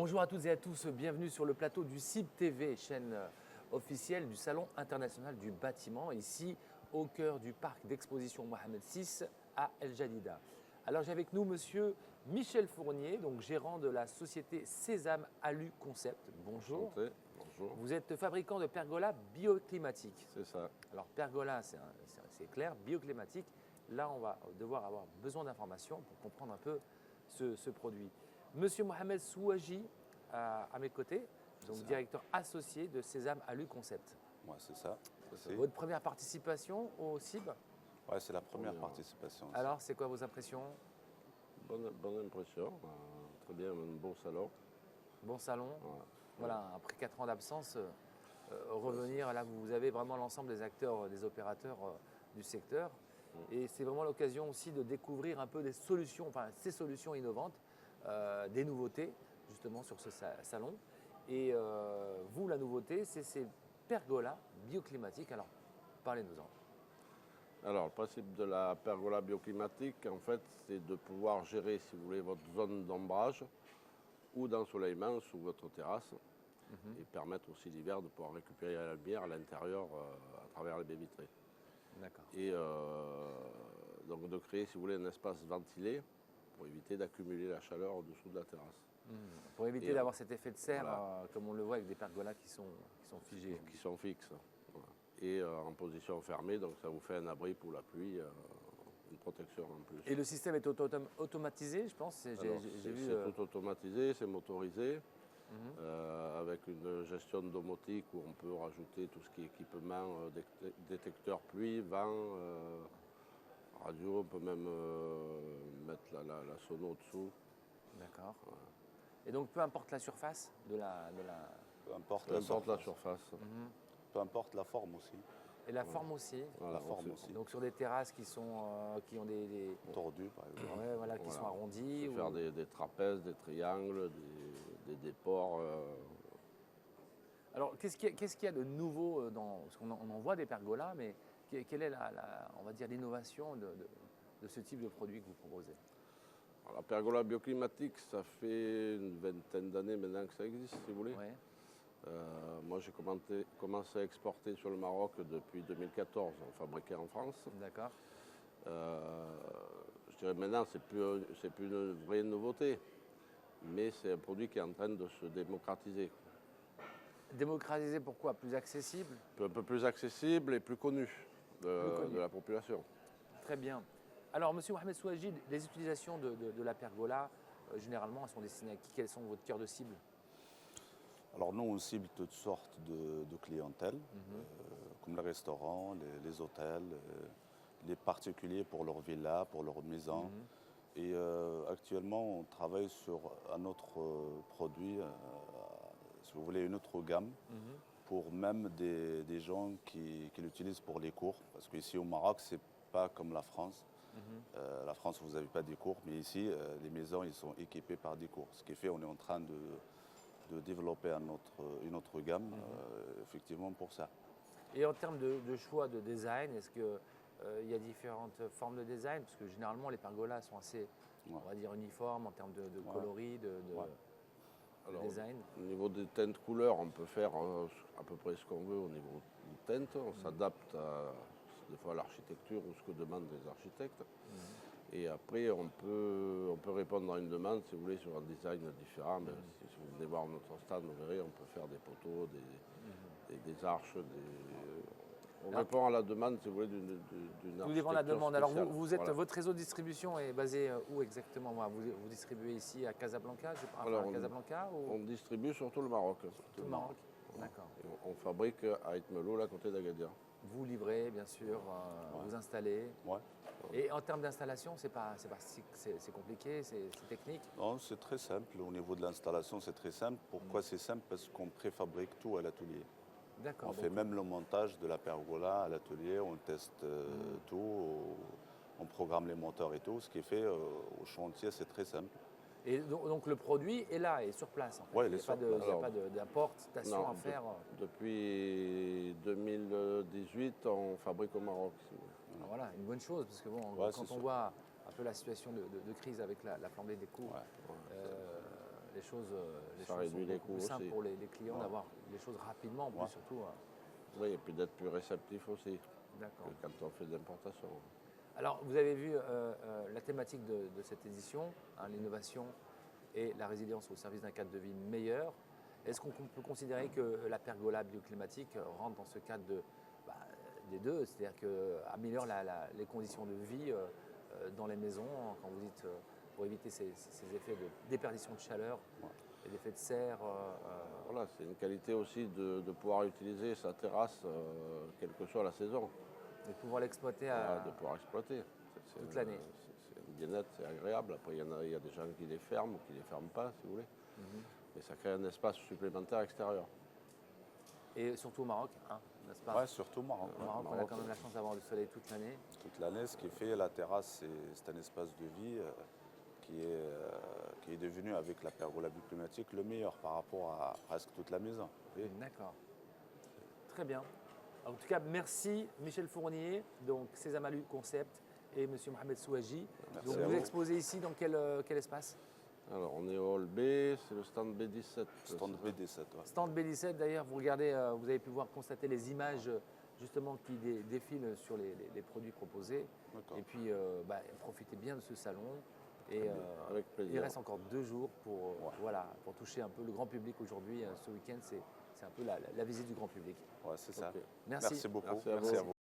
Bonjour à toutes et à tous, bienvenue sur le plateau du CIB TV, chaîne officielle du Salon international du bâtiment, ici au cœur du parc d'exposition Mohamed VI à El Jadida. Alors j'ai avec nous monsieur Michel Fournier, donc gérant de la société Sésame Alu Concept. Bonjour. Enchanté. Bonjour. Vous êtes fabricant de pergolas bioclimatiques. C'est ça. Alors pergola, c'est clair, bioclimatique. Là, on va devoir avoir besoin d'informations pour comprendre un peu ce produit. Monsieur Mohamed Souaji, à mes côtés, donc directeur associé de Sésame Alu Concept. Ouais, c'est ça. Votre première participation au CIB? Ouais, c'est la première participation. Alors, c'est quoi vos impressions? Bonne impression. Très bien, un beau salon. Bon salon. Ouais. Voilà, après 4 ans d'absence, revenir, là, vous avez vraiment l'ensemble des acteurs, des opérateurs du secteur. Et c'est vraiment l'occasion aussi de découvrir un peu des solutions, enfin ces solutions innovantes, des nouveautés justement sur ce salon. Et vous, la nouveauté, c'est ces pergolas bioclimatiques. Alors, parlez-nous-en. Alors, le principe de la pergola bioclimatique, en fait, c'est de pouvoir gérer, si vous voulez, votre zone d'ombrage ou d'ensoleillement sous votre terrasse et permettre aussi l'hiver de pouvoir récupérer la lumière à l'intérieur à travers les baies vitrées. D'accord. Et donc de créer, si vous voulez, un espace ventilé pour éviter d'accumuler la chaleur au-dessous de la terrasse. Pour éviter d'avoir cet effet de serre, voilà. comme on le voit avec des pergolas qui sont figés. Qui sont fixes. Voilà. Et en position fermée, donc ça vous fait un abri pour la pluie, une protection en plus. Et le système est automatisé, je pense. C'est tout automatisé, c'est motorisé, avec une gestion domotique où on peut rajouter tout ce qui est équipement, détecteur pluie, vent, radio, on peut même mettre la sono dessous. D'accord. Voilà. Et donc, peu importe la surface de la... Peu importe la surface. Peu importe la forme aussi. Et la forme aussi. Voilà, la forme aussi. Donc sur des terrasses qui ont des tordues, par exemple. Ouais, voilà, qui sont arrondies. On peut faire des trapèzes, des triangles, des déports. Alors, qu'est-ce qu'il y a de nouveau dans... Parce qu'on en voit des pergolas, mais quelle est on va dire, l'innovation de ce type de produit que vous proposez? Alors, la pergola bioclimatique, ça fait une vingtaine d'années maintenant que ça existe, si vous voulez. Ouais. Moi, j'ai commencé à exporter sur le Maroc depuis 2014. On fabriquait en France. D'accord. Je dirais maintenant, c'est plus une vraie nouveauté, mais c'est un produit qui est en train de se démocratiser. Démocratiser, pourquoi? Plus accessible? Un peu plus accessible et plus connu de la population. Très bien. Alors, monsieur Mohamed Souaji, les utilisations de la pergola, généralement, elles sont destinées à qui? Quels sont votre cœur de cible? Alors nous, on cible toutes sortes de clientèle, comme les restaurants, les hôtels, les particuliers pour leur villa, pour leur maison. Et actuellement, on travaille sur un autre produit, si vous voulez, une autre gamme, pour même des gens qui l'utilisent pour les cours. Parce qu'ici au Maroc, c'est pas comme la France. La France, vous n'avez pas des cours, mais ici, les maisons, ils sont équipées par des cours. Ce qui fait qu'on est en train de développer une autre gamme, effectivement, pour ça. Et en termes de choix de design, est-ce qu'il y a différentes formes de design? Parce que généralement, les pergolas sont assez, on va dire, uniformes en termes de coloris, de design. Au niveau des teintes couleurs, on peut faire à peu près ce qu'on veut au niveau des teintes. On s'adapte des fois à l'architecture ou ce que demandent les architectes. Et après, on peut répondre à une demande, si vous voulez, sur un design différent. Mais si vous venez voir notre stand, vous verrez, on peut faire des poteaux, des arches. On répond à la demande, si vous voulez, d'une architecture. Tout dépend de la demande. Alors, voilà. votre réseau de distribution est basé où exactement? Vous distribuez ici à Casablanca, Casablanca ou... On distribue sur tout le Maroc. Tout le Maroc. D'accord. On fabrique à Itmeloul, à côté d'Agadir. Vous livrez, bien sûr, vous installez. Ouais. Et en termes d'installation, c'est compliqué, c'est technique? Non, c'est très simple. Au niveau de l'installation, c'est très simple. Pourquoi c'est simple? Parce qu'on préfabrique tout à l'atelier. D'accord. On fait même le montage de la pergola à l'atelier, on teste tout, on programme les moteurs et tout. Ce qui est fait au chantier, c'est très simple. Et donc le produit est là, est sur place. En fait. Ouais, il n'y a pas d'importation à faire. Depuis 2018, on fabrique au Maroc. Alors voilà, une bonne chose, parce que bon, quand on voit un peu la situation de crise avec la flambée des coûts, les choses, Ça sont réduit les beaucoup plus coûts simples aussi. pour les clients Ouais. d'avoir les choses rapidement, en plus Ouais. surtout. Oui, et puis d'être plus réceptif aussi D'accord. que quand on fait de l'importation. Alors, vous avez vu la thématique de cette édition, hein, l'innovation et la résilience au service d'un cadre de vie meilleur. Est-ce qu'on peut considérer que la pergola bioclimatique rentre dans ce cadre bah, des deux, c'est-à-dire qu'améliore les conditions de vie dans les maisons, quand vous dites pour éviter ces effets de déperdition de chaleur et d'effets de serre Voilà, c'est une qualité aussi de pouvoir utiliser sa terrasse, quelle que soit la saison, et de pouvoir l'exploiter voilà, de pouvoir exploiter. toute l'année. C'est une bien-être, c'est agréable. Après, il y a des gens qui les ferment ou qui ne les ferment pas, si vous voulez. Et ça crée un espace supplémentaire extérieur. Et surtout au Maroc, hein, n'est-ce pas? Ouais, surtout au Maroc. Au Maroc, on a Maroc, quand même la chance d'avoir du soleil toute l'année. Toute l'année, ce qui fait la terrasse, c'est un espace de vie qui est devenu, avec la pergola bioclimatique, le meilleur par rapport à presque toute la maison. Oui. D'accord. Très bien. En tout cas, merci Michel Fournier, donc Sésame Alu Concept et Monsieur Mohamed Souaji. Merci Donc à vous vous. exposez ici dans quel espace? Alors, on est au hall B, c'est le stand B17. Stand BD7, ouais. Stand B17 d'ailleurs, vous regardez, vous avez pu voir constater les images justement qui défilent sur les produits proposés. D'accord. Et puis profitez bien de ce salon. Et Avec plaisir. il reste encore 2 jours pour toucher un peu le grand public aujourd'hui. Ce week-end, c'est un peu la visite du grand public. Ouais, c'est ça. Ok. Merci. Merci beaucoup. Merci à vous.